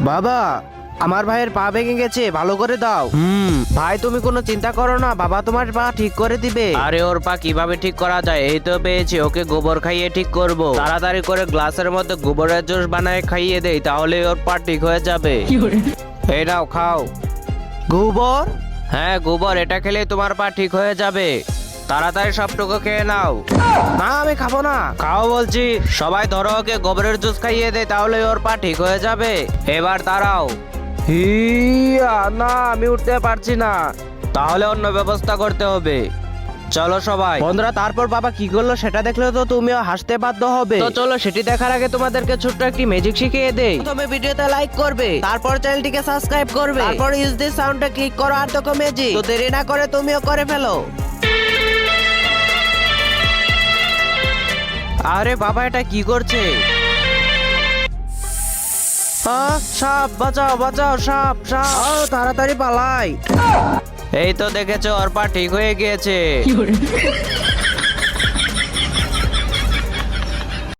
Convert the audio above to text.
বাবা, আমার ভাইয়ের পা ভেঙে গেছে, ভালো করে দাও। ভাই তুমি কোনো চিন্তা করো না, বাবা তোমার পা ঠিক করে দিবে। আরে ওর পা কিভাবে ঠিক করা যায়, এই তো পেয়েছি, ওকে গোবর খাইয়ে ঠিক করব। তাড়াতাড়ি করে গ্লাসের মধ্যে গোবরের জুস বানায় খাইয়ে দেই, তাহলে ওর পা ঠিক হয়ে যাবে। এই নাও খাও। গোবর? হ্যাঁ গোবর, এটা খেলে তোমার পা ঠিক হয়ে যাবে। তাড়াতাড়ি সবটুকু খেয়ে নাও। না আমি খাবো না। খাও বলছি। সবাই ধরো ওকে গোবরের জুস খাইয়ে দে, তাহলে ওর পা ঠিক হয়ে যাবে। এবার দাঁড়াও। হিয়া, না আমি উঠতে পারছি না। তাহলে অন্য ব্যবস্থা করতে হবে। চলো সবাই। বন্ধুরা, তারপর বাবা কি করলো সেটা দেখলে তো তুমিও হাসতে বাধ্য হবে। তো চলো সেটি দেখার আগে তোমাদেরকে ছোট্ট একটি ম্যাজিক শিখিয়ে দেই। প্রথমে ভিডিওতে লাইক করবে, তারপর চ্যানেলটিকে সাবস্ক্রাইব করবে, তারপর ইউজ দিস সাউন্ডে ক্লিক করো আর দেখো ম্যাজিক। তো দেরি না করে তুমিও করে ফেলো। আরে বাবা, এটা কি করছে? সাপ, বাঁচাও বাঁচাও, সাপ সাপ, তাড়াতাড়ি পালাই। এই তো দেখেছো, ওর পা ঠিক হয়ে গিয়েছে।